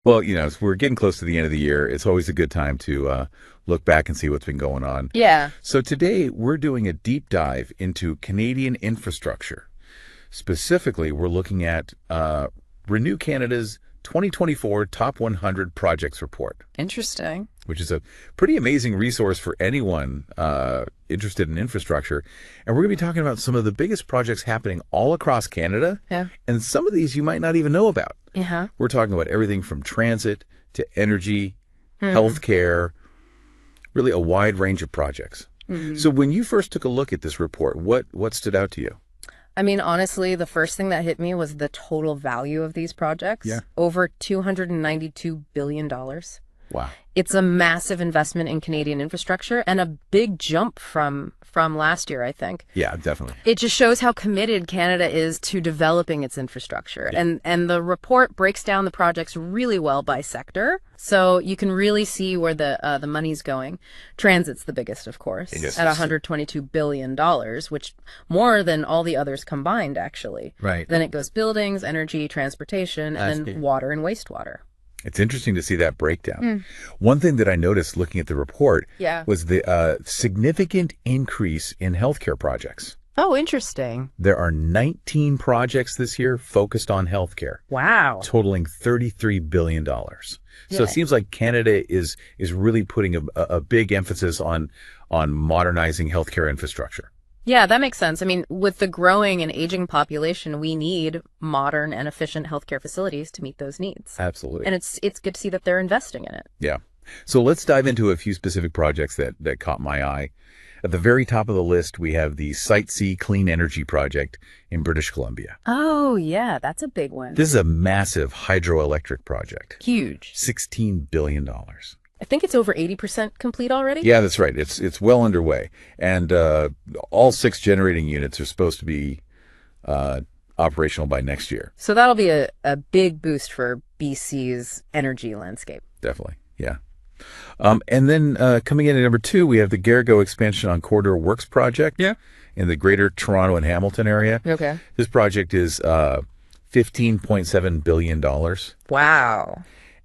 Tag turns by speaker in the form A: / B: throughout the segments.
A: Well, as we're getting close to the end of the year, it's always a good time to look back and see what's been going on.
B: Yeah.
A: So today we're doing a deep dive into Canadian infrastructure. Specifically, we're looking at Renew Canada's 2024 Top 100 Projects Report,
B: Interesting.
A: which is a pretty amazing resource for anyone interested in infrastructure. And we're going to be talking about some of the biggest projects happening all across Canada.
B: Yeah.
A: And some of these you might not even know about.
B: Yeah.
A: We're talking about everything from transit to energy, healthcare, really a wide range of projects. So when you first took a look at this report, what stood out to you?
B: I mean, honestly, the first thing that hit me was the total value of these projects.
A: Yeah.
B: Over $292 billion.
A: Wow.
B: It's a massive investment in Canadian infrastructure and a big jump from last year, I think.
A: Yeah, definitely.
B: It just shows how committed Canada is to developing its infrastructure.
A: Yeah.
B: And the report breaks down the projects really well by sector. So you can really see where the money's going. Transit's the biggest, of course,
A: Yes.
B: at $122 billion, which more than all the others combined, actually.
A: Right.
B: Then it goes buildings, energy, transportation, and then water and wastewater.
A: It's interesting to see that breakdown. One thing that I noticed looking at the report was the significant increase in healthcare projects.
B: Oh, interesting.
A: There are 19 projects this year focused on healthcare,
B: Wow.
A: totaling $33 billion. So it seems like Canada is really putting a big emphasis on modernizing healthcare infrastructure.
B: Yeah, that makes sense. I mean, with the growing and aging population, we need modern and efficient healthcare facilities to meet those needs.
A: Absolutely.
B: And it's good to see that they're investing in it.
A: Yeah. So let's dive into a few specific projects that caught my eye. At the very top of the list, we have the Site C Clean Energy Project in British Columbia.
B: Oh, yeah, that's a big one.
A: This is a massive hydroelectric project.
B: Huge.
A: $16 billion.
B: I think it's over 80% complete already.
A: Yeah, that's right. It's well underway. And all 6 generating units are supposed to be operational by next year.
B: So that'll be a big boost for BC's energy landscape.
A: Definitely, yeah. And then coming in at number 2, we have the Gargo Expansion on Corridor Works project in the Greater Toronto and Hamilton area.
B: Okay.
A: This project is $15.7 billion.
B: Wow.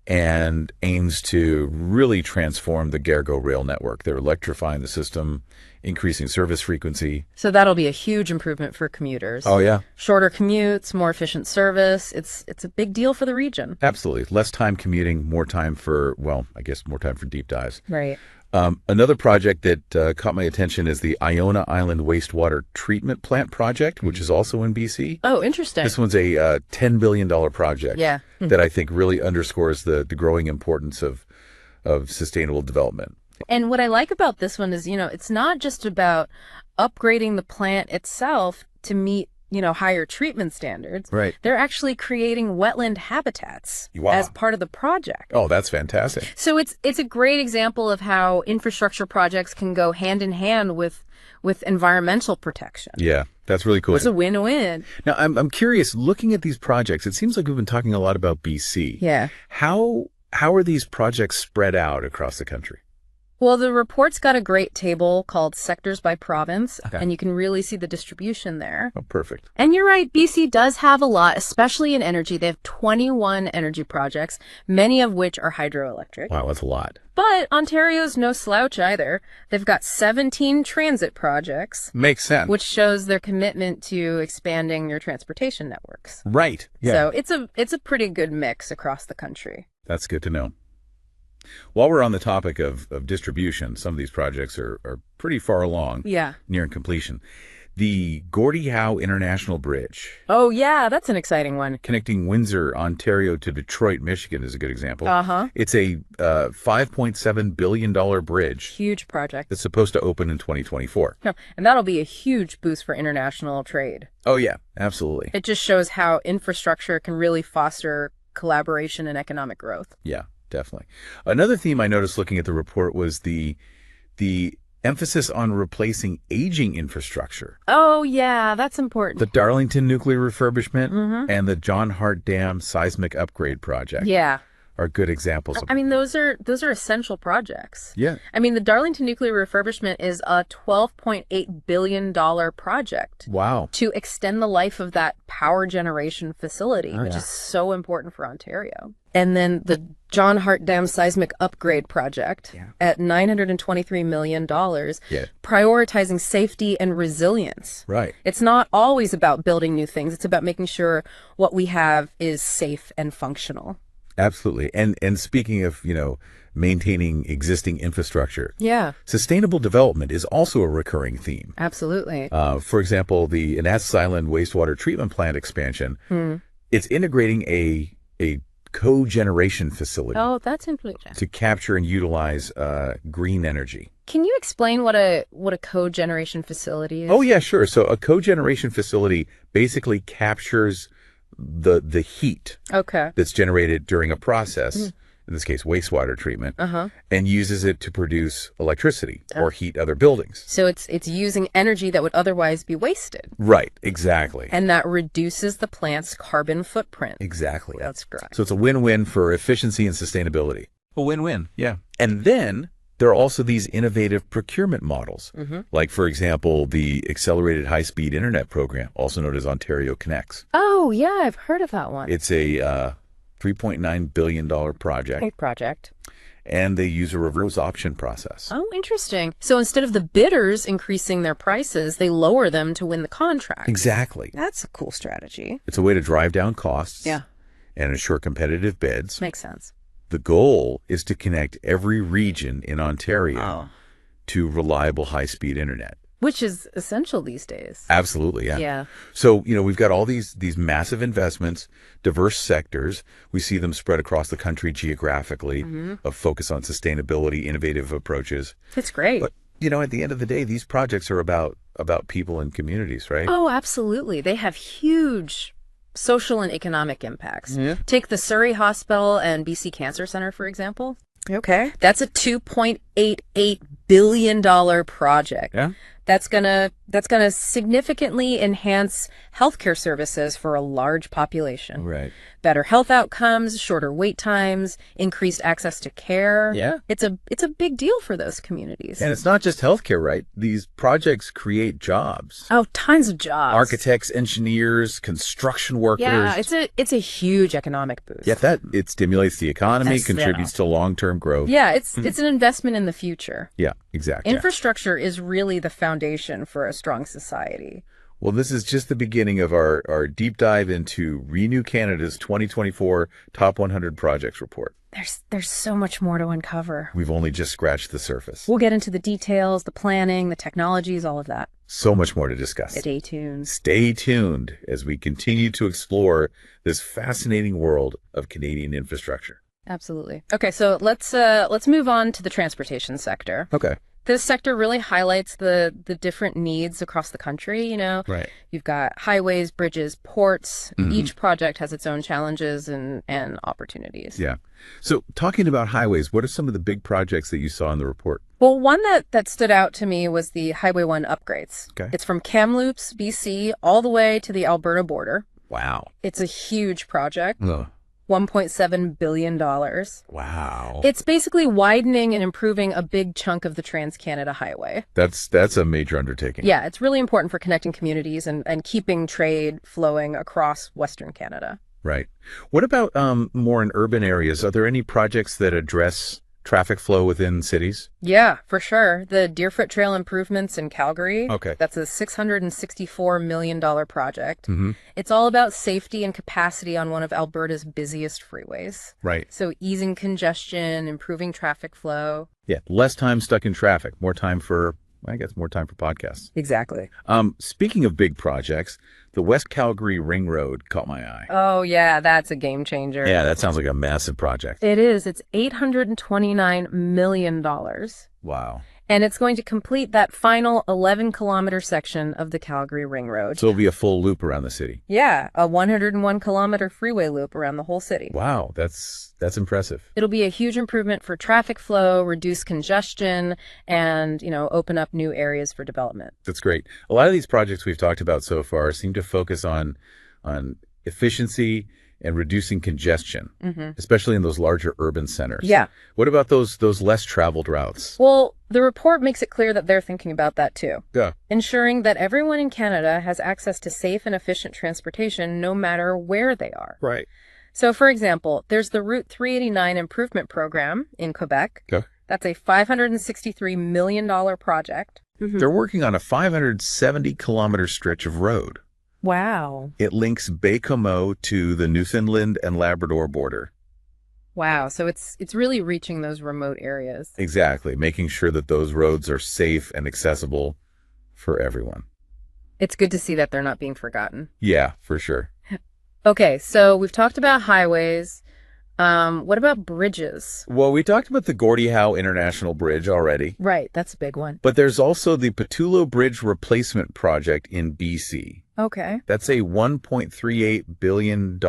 A: And aims to really transform the Gargo rail network. They're electrifying the system, increasing service frequency.
B: So that'll be a huge improvement for commuters.
A: Oh, yeah.
B: Shorter commutes, more efficient service. It's a big deal for the region.
A: Absolutely. Less time commuting, more time for, well, I guess more time for deep dives.
B: Right.
A: Another project that caught my attention is the Iona Island Wastewater Treatment Plant project, which is also in BC.
B: Oh, interesting.
A: This one's a $10 billion project that I think really underscores the growing importance of sustainable development.
B: And what I like about this one is, it's not just about upgrading the plant itself to meet, higher treatment standards.
A: Right.
B: They're actually creating wetland habitats as part of the project.
A: Oh, that's fantastic.
B: So it's a great example of how infrastructure projects can go hand in hand with environmental protection.
A: Yeah, that's really cool.
B: It's a win-win.
A: Now, I'm curious, looking at these projects, it seems like we've been talking a lot about BC.
B: Yeah.
A: How are these projects spread out across the country?
B: Well, the report's got a great table called Sectors by Province,
A: Okay.
B: and you can really see the distribution there.
A: Oh, perfect.
B: And you're right, BC does have a lot, especially in energy. They have 21 energy projects, many of which are hydroelectric.
A: Wow, that's a lot.
B: But Ontario's no slouch either. They've got 17 transit projects,
A: Makes sense.
B: which shows their commitment to expanding your transportation networks.
A: Right. Yeah.
B: So it's a pretty good mix across the country.
A: That's good to know. While we're on the topic of distribution, some of these projects are pretty far along, nearing completion. The Gordie Howe International Bridge,
B: Oh, yeah, that's an exciting one.
A: connecting Windsor, Ontario to Detroit, Michigan, is a good example.
B: Uh-huh.
A: It's a $5.7 billion bridge
B: Huge project.
A: that's supposed to open in 2024.
B: And that'll be a huge boost for international trade.
A: Oh, yeah, absolutely.
B: It just shows how infrastructure can really foster collaboration and economic growth.
A: Yeah, definitely. Another theme I noticed looking at the report was the emphasis on replacing aging infrastructure.
B: Oh, yeah, that's important.
A: The Darlington nuclear refurbishment and the John Hart Dam seismic upgrade project
B: Yeah.
A: are good examples of.
B: I mean, those are essential projects.
A: Yeah.
B: I mean, the Darlington nuclear refurbishment is a $12.8 billion project
A: Wow.
B: to extend the life of that power generation facility,
A: Oh,
B: which
A: yeah.
B: is so important for Ontario. And then the John Hart Dam seismic upgrade project at $923 million,
A: Yeah.
B: prioritizing safety and resilience.
A: Right.
B: It's not always about building new things. It's about making sure what we have is safe and functional.
A: Absolutely. And speaking of, maintaining existing infrastructure,
B: Yeah,
A: sustainable development is also a recurring theme.
B: absolutely.
A: For example, the Annacis Island wastewater treatment plant expansion, it's integrating a cogeneration facility
B: Oh, that's important.
A: to capture and utilize green energy.
B: Can you explain what a cogeneration facility is?
A: Oh, yeah, sure. So a cogeneration facility basically captures the heat
B: Okay.
A: that's generated during a process, in this case, wastewater treatment, and uses it to produce electricity or heat other buildings.
B: So it's using energy that would otherwise be wasted,
A: Right, exactly.
B: and that reduces the plant's carbon footprint.
A: Exactly.
B: That's correct.
A: So it's a win-win for efficiency and sustainability. A win-win, yeah. And then there are also these innovative procurement models, like, for example, the Accelerated High-Speed Internet Program, also known as Ontario Connects.
B: Oh, yeah, I've heard of that one.
A: It's a $3.9 billion project,
B: Great project.
A: and they use a reverse auction process.
B: Oh, interesting. So instead of the bidders increasing their prices, they lower them to win the contract.
A: Exactly.
B: That's a cool strategy.
A: It's a way to drive down costs
B: Yeah,
A: and ensure competitive bids.
B: makes sense.
A: The goal is to connect every region in Ontario to reliable high-speed internet.
B: Which is essential these days.
A: Absolutely, yeah.
B: Yeah.
A: So, we've got all these massive investments, diverse sectors. We see them spread across the country geographically, of focus on sustainability, innovative approaches.
B: It's great.
A: But, at the end of the day, these projects are about people and communities, right?
B: Oh, absolutely. They have huge social and economic impacts.
A: Yeah.
B: Take the Surrey Hospital and BC Cancer Center, for example. Okay. That's a $2.88 billion project.
A: Yeah.
B: That's gonna significantly enhance healthcare services for a large population.
A: Right.
B: Better health outcomes, shorter wait times, increased access to care.
A: Yeah.
B: It's a big deal for those communities.
A: And it's not just healthcare, right? These projects create jobs.
B: Oh, tons of jobs.
A: Architects, engineers, construction workers.
B: Yeah, it's a huge economic boost.
A: Yeah, it stimulates the economy,
B: Yes,
A: contributes to long-term growth.
B: Yeah, it's an investment in the future.
A: Yeah, exactly.
B: Infrastructure is really the foundation for a strong society.
A: Well, this is just the beginning of our deep dive into Renew Canada's 2024 Top 100 Projects report.
B: There's so much more to uncover.
A: We've only just scratched the surface.
B: We'll get into the details, the planning, the technologies, all of that.
A: So much more to discuss.
B: Stay tuned.
A: Stay tuned as we continue to explore this fascinating world of Canadian infrastructure.
B: Absolutely. Okay, so let's move on to the transportation sector.
A: Okay.
B: This sector really highlights the different needs across the country,
A: Right.
B: You've got highways, bridges, ports. Each project has its own challenges and opportunities.
A: Yeah. So talking about highways, what are some of the big projects that you saw in the report?
B: Well, one that stood out to me was the Highway 1 upgrades.
A: Okay.
B: It's from Kamloops, BC, all the way to the Alberta border.
A: Wow.
B: It's a huge project,
A: Oh,
B: $1.7 billion.
A: wow.
B: It's basically widening and improving a big chunk of the Trans-Canada Highway.
A: That's a major undertaking.
B: Yeah, it's really important for connecting communities and keeping trade flowing across Western Canada.
A: Right. What about more in urban areas? Are there any projects that address traffic flow within cities?
B: Yeah, for sure. The Deerfoot Trail improvements in Calgary.
A: Okay.
B: That's a $664 million project.
A: Mm-hmm.
B: It's all about safety and capacity on one of Alberta's busiest freeways.
A: Right.
B: So easing congestion, improving traffic flow.
A: Yeah. Less time stuck in traffic. More time for podcasts.
B: Exactly.
A: Speaking of big projects, the West Calgary Ring Road caught my eye.
B: Oh, yeah, that's a game changer.
A: Yeah, that sounds like a massive project.
B: It is. It's $829 million.
A: Wow.
B: And it's going to complete that final 11-kilometer section of the Calgary Ring Road.
A: So it'll be a full loop around the city.
B: Yeah, a 101-kilometer freeway loop around the whole city.
A: Wow, that's impressive.
B: It'll be a huge improvement for traffic flow, reduce congestion, and, open up new areas for development.
A: That's great. A lot of these projects we've talked about so far seem to focus on efficiency and reducing congestion, especially in those larger urban centers.
B: Yeah.
A: What about those less traveled routes?
B: Well, the report makes it clear that they're thinking about that too.
A: Yeah.
B: Ensuring that everyone in Canada has access to safe and efficient transportation no matter where they are.
A: Right.
B: So, for example, there's the Route 389 Improvement Program in Quebec.
A: Okay.
B: That's a $563 million project.
A: They're working on a 570-kilometer stretch of road.
B: Wow.
A: It links Baie-Comeau to the Newfoundland and Labrador border.
B: Wow. So it's really reaching those remote areas.
A: Exactly, making sure that those roads are safe and accessible for everyone.
B: It's good to see that they're not being forgotten.
A: Yeah, for sure.
B: Okay, so we've talked about highways. What about bridges?
A: Well, we talked about the Gordie Howe International Bridge already,
B: Right, that's a big one.
A: but there's also the Pattullo Bridge Replacement Project in BC.
B: Okay.
A: That's a $1.38 billion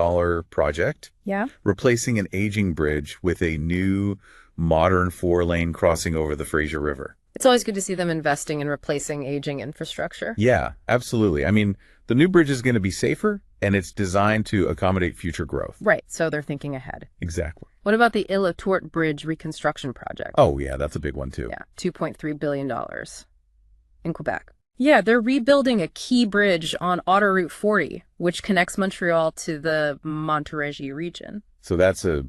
A: project,
B: Yeah.
A: replacing an aging bridge with a new modern 4-lane crossing over the Fraser River.
B: It's always good to see them investing in replacing aging infrastructure.
A: Yeah, absolutely. I mean, the new bridge is going to be safer, and it's designed to accommodate future growth.
B: Right, so they're thinking ahead.
A: Exactly.
B: What about the Île-à-Tourte Bridge reconstruction project?
A: Oh, yeah, that's a big one, too.
B: Yeah, $2.3 billion in Quebec. Yeah, they're rebuilding a key bridge on Autoroute 40, which connects Montreal to the Montérégie region.
A: So that's a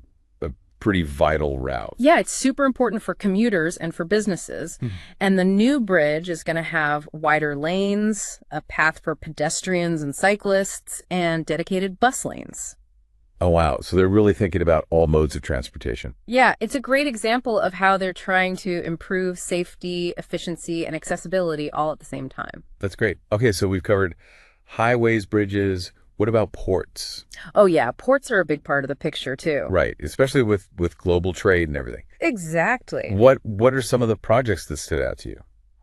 A: pretty vital route.
B: Yeah, it's super important for commuters and for businesses. And the new bridge is going to have wider lanes, a path for pedestrians and cyclists, and dedicated bus lanes.
A: Oh, wow. So they're really thinking about all modes of transportation.
B: Yeah, it's a great example of how they're trying to improve safety, efficiency, and accessibility all at the same time.
A: That's great. Okay, so we've covered highways, bridges. What about ports?
B: Oh, yeah, ports are a big part of the picture, too.
A: Right, especially with global trade and everything.
B: Exactly.
A: What are some of the projects that stood out to you?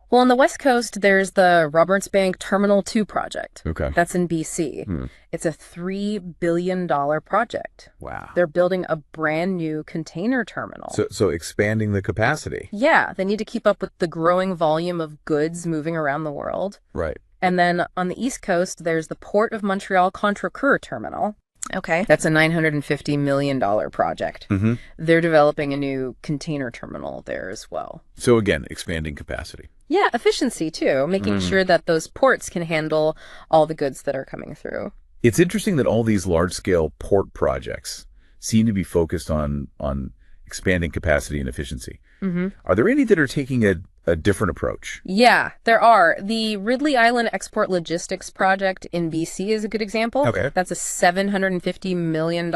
B: Well, on the West Coast, there's the Roberts Bank Terminal 2 project.
A: Okay.
B: That's in BC. It's a $3 billion project.
A: Wow.
B: They're building a brand new container terminal.
A: So expanding the capacity.
B: Yeah, they need to keep up with the growing volume of goods moving around the world.
A: Right.
B: And then on the East Coast, there's the Port of Montreal Contrecoeur Terminal. Okay. That's a $950 million project. They're developing a new container terminal there as well.
A: So again, expanding capacity.
B: Yeah, efficiency too, making sure that those ports can handle all the goods that are coming through.
A: It's interesting that all these large-scale port projects seem to be focused on expanding capacity and efficiency. Are there any that are taking a different approach?
B: Yeah, there are. The Ridley Island Export Logistics Project in BC is a good example.
A: Okay.
B: That's a $750 million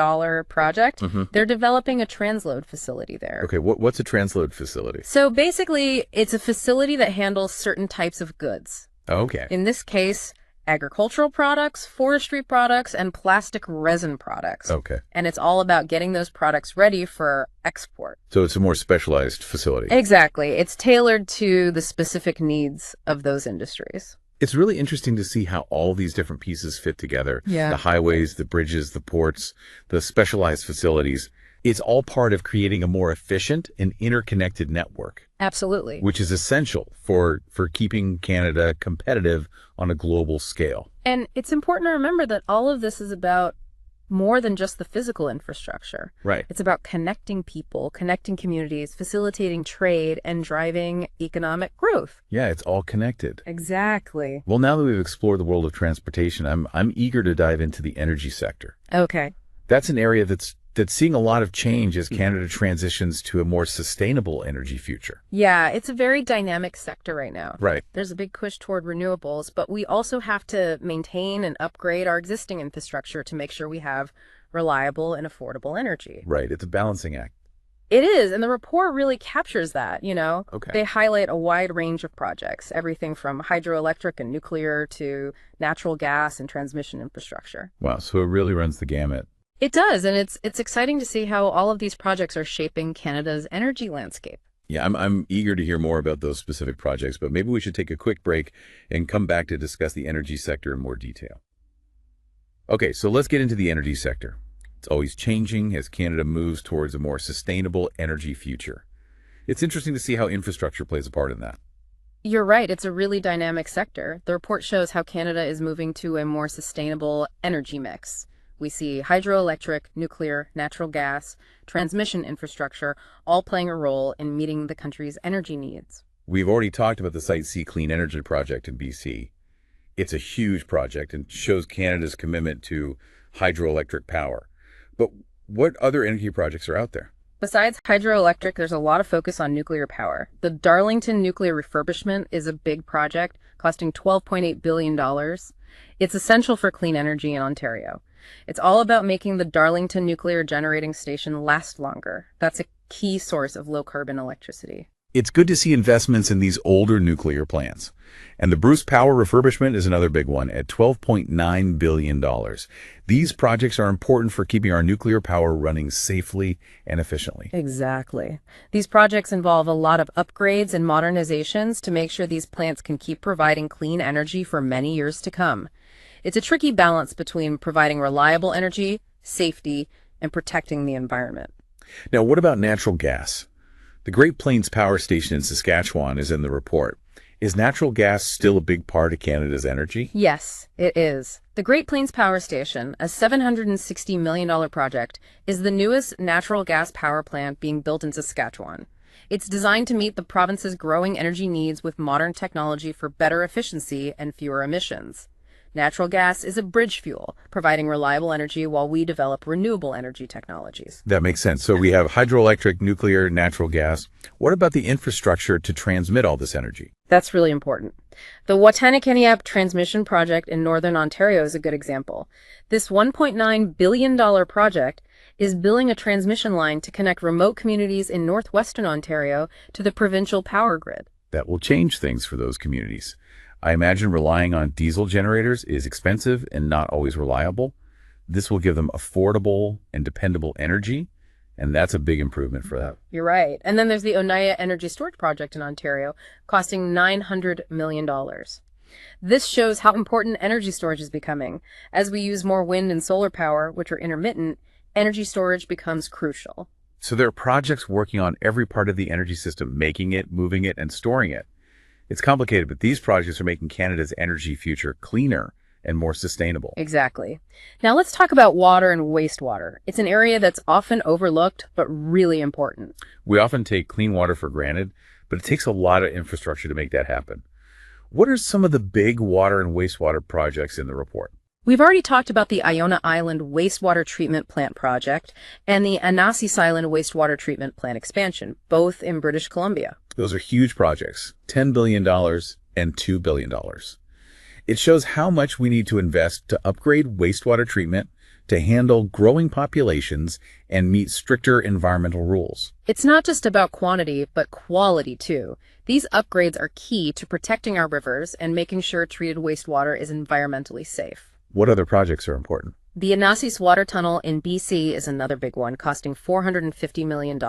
B: project. They're developing a transload facility there.
A: Okay, what's a transload facility?
B: So basically, it's a facility that handles certain types of goods.
A: Okay.
B: In this case, agricultural products, forestry products, and plastic resin products.
A: Okay.
B: And it's all about getting those products ready for export.
A: So it's a more specialized facility.
B: Exactly. It's tailored to the specific needs of those industries.
A: It's really interesting to see how all these different pieces fit together.
B: Yeah.
A: The highways, the bridges, the ports, the specialized facilities. It's all part of creating a more efficient and interconnected network,
B: Absolutely.
A: which is essential for keeping Canada competitive on a global scale.
B: And it's important to remember that all of this is about more than just the physical infrastructure.
A: Right.
B: It's about connecting people, connecting communities, facilitating trade, and driving economic growth.
A: Yeah, it's all connected.
B: Exactly.
A: Well, now that we've explored the world of transportation, I'm eager to dive into the energy sector.
B: Okay.
A: That's an area that's seeing a lot of change as Canada transitions to a more sustainable energy future.
B: Yeah, it's a very dynamic sector right now.
A: Right.
B: There's a big push toward renewables, but we also have to maintain and upgrade our existing infrastructure to make sure we have reliable and affordable energy.
A: Right. It's a balancing act.
B: It is, and the report really captures that, you know.
A: Okay.
B: They highlight a wide range of projects, everything from hydroelectric and nuclear to natural gas and transmission infrastructure.
A: Wow. So it really runs the gamut.
B: It does, and it's exciting to see how all of these projects are shaping Canada's energy landscape.
A: Yeah, I'm eager to hear more about those specific projects, but maybe we should take a quick break and come back to discuss the energy sector in more detail. Okay, so let's get into the energy sector. It's always changing as Canada moves towards a more sustainable energy future. It's interesting to see how infrastructure plays a part in that.
B: You're right, it's a really dynamic sector. The report shows how Canada is moving to a more sustainable energy mix. We see hydroelectric, nuclear, natural gas, transmission infrastructure all playing a role in meeting the country's energy needs.
A: We've already talked about the Site C Clean Energy Project in BC. It's a huge project and shows Canada's commitment to hydroelectric power. But what other energy projects are out there?
B: Besides hydroelectric, there's a lot of focus on nuclear power. The Darlington nuclear refurbishment is a big project costing $12.8 billion. It's essential for clean energy in Ontario. It's all about making the Darlington nuclear generating station last longer. That's a key source of low-carbon electricity.
A: It's good to see investments in these older nuclear plants. And the Bruce Power refurbishment is another big one at $12.9 billion. These projects are important for keeping our nuclear power running safely and efficiently.
B: Exactly. These projects involve a lot of upgrades and modernizations to make sure these plants can keep providing clean energy for many years to come. It's a tricky balance between providing reliable energy, safety, and protecting the environment.
A: Now, what about natural gas? The Great Plains Power Station in Saskatchewan is in the report. Is natural gas still a big part of Canada's energy?
B: Yes, it is. The Great Plains Power Station, a $760 million project, is the newest natural gas power plant being built in Saskatchewan. It's designed to meet the province's growing energy needs with modern technology for better efficiency and fewer emissions. Natural gas is a bridge fuel, providing reliable energy while we develop renewable energy technologies.
A: That makes sense. So we have hydroelectric, nuclear, natural gas. What about the infrastructure to transmit all this energy?
B: That's really important. The Watanikaneyap transmission project in northern Ontario is a good example. This $1.9 billion project is building a transmission line to connect remote communities in northwestern Ontario to the provincial power grid.
A: That will change things for those communities. I imagine relying on diesel generators is expensive and not always reliable. This will give them affordable and dependable energy, and that's a big improvement for that.
B: You're right. And then there's the Oneida Energy Storage Project in Ontario, costing $900 million. This shows how important energy storage is becoming. As we use more wind and solar power, which are intermittent, energy storage becomes crucial.
A: So there are projects working on every part of the energy system, making it, moving it, and storing it. It's complicated, but these projects are making Canada's energy future cleaner and more sustainable.
B: Exactly. Now let's talk about water and wastewater. It's an area that's often overlooked, but really important.
A: We often take clean water for granted, but it takes a lot of infrastructure to make that happen. What are some of the big water and wastewater projects in the report?
B: We've already talked about the Iona Island Wastewater Treatment Plant project and the Annacis Island Wastewater Treatment Plant expansion, both in British Columbia.
A: Those are huge projects, $10 billion and $2 billion. It shows how much we need to invest to upgrade wastewater treatment to handle growing populations and meet stricter environmental rules.
B: It's not just about quantity, but quality too. These upgrades are key to protecting our rivers and making sure treated wastewater is environmentally safe.
A: What other projects are important?
B: The Annacis Water Tunnel in BC is another big one, costing $450 million.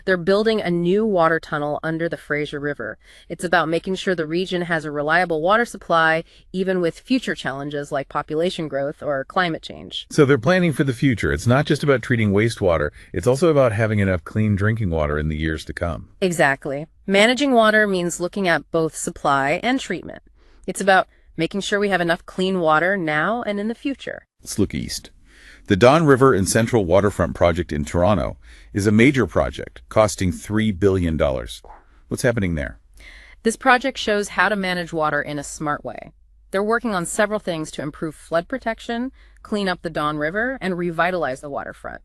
B: They're building a new water tunnel under the Fraser River. It's about making sure the region has a reliable water supply, even with future challenges like population growth or climate change.
A: So they're planning for the future. It's not just about treating wastewater. It's also about having enough clean drinking water in the years to come.
B: Exactly. Managing water means looking at both supply and treatment. It's about making sure we have enough clean water now and in the future.
A: Let's look east. The Don River and Central Waterfront Project in Toronto is a major project costing $3 billion. What's happening there?
B: This project shows how to manage water in a smart way. They're working on several things to improve flood protection, clean up the Don River, and revitalize the waterfront.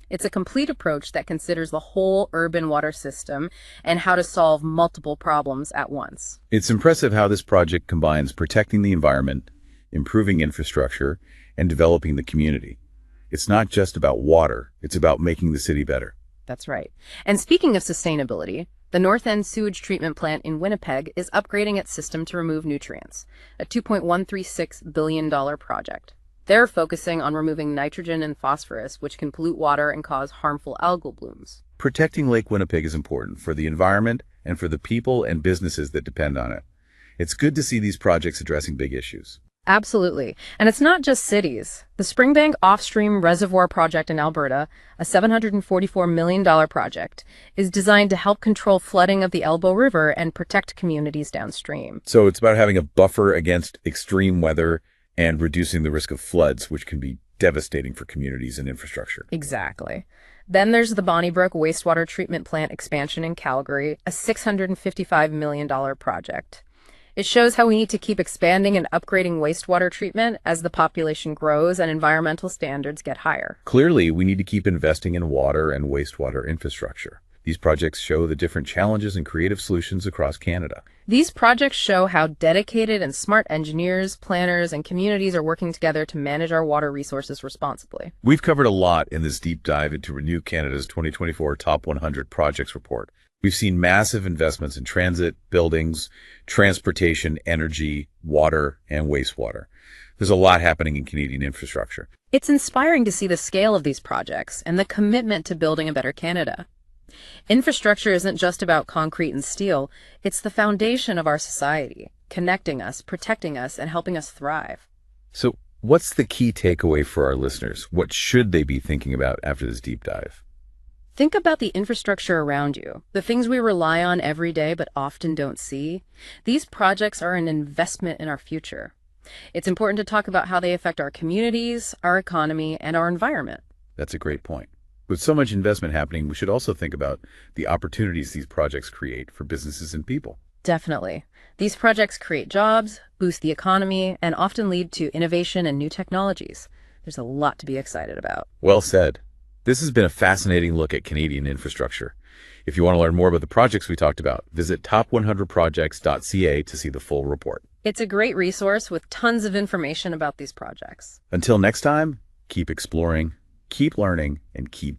B: It's a complete approach that considers the whole urban water system and how to solve multiple problems at once.
A: It's impressive how this project combines protecting the environment, improving infrastructure, and developing the community. It's not just about water, it's about making the city better.
B: That's right. And speaking of sustainability, the North End Sewage Treatment Plant in Winnipeg is upgrading its system to remove nutrients, a $2.136 billion project. They're focusing on removing nitrogen and phosphorus, which can pollute water and cause harmful algal blooms.
A: Protecting Lake Winnipeg is important for the environment and for the people and businesses that depend on it. It's good to see these projects addressing big issues.
B: Absolutely. And it's not just cities. The Springbank Offstream Reservoir Project in Alberta, a $744 million project, is designed to help control flooding of the Elbow River and protect communities downstream.
A: So it's about having a buffer against extreme weather and reducing the risk of floods, which can be devastating for communities and infrastructure.
B: Exactly. Then there's the Bonnybrook wastewater treatment plant expansion in Calgary, a $655 million project. It shows how we need to keep expanding and upgrading wastewater treatment as the population grows and environmental standards get higher.
A: Clearly, we need to keep investing in water and wastewater infrastructure. These projects show the different challenges and creative solutions across Canada.
B: These projects show how dedicated and smart engineers, planners, and communities are working together to manage our water resources responsibly.
A: We've covered a lot in this deep dive into Renew Canada's 2024 Top 100 Projects Report. We've seen massive investments in transit, buildings, transportation, energy, water, and wastewater. There's a lot happening in Canadian infrastructure.
B: It's inspiring to see the scale of these projects and the commitment to building a better Canada. Infrastructure isn't just about concrete and steel, it's the foundation of our society, connecting us, protecting us, and helping us thrive.
A: So, what's the key takeaway for our listeners? What should they be thinking about after this deep dive?
B: Think about the infrastructure around you, the things we rely on every day but often don't see. These projects are an investment in our future. It's important to talk about how they affect our communities, our economy, and our environment.
A: That's a great point. With so much investment happening, we should also think about the opportunities these projects create for businesses and people.
B: Definitely. These projects create jobs, boost the economy, and often lead to innovation and new technologies. There's a lot to be excited about.
A: Well said. This has been a fascinating look at Canadian infrastructure. If you want to learn more about the projects we talked about, visit top100projects.ca to see the full report.
B: It's a great resource with tons of information about these projects.
A: Until next time, keep exploring, keep learning, and keep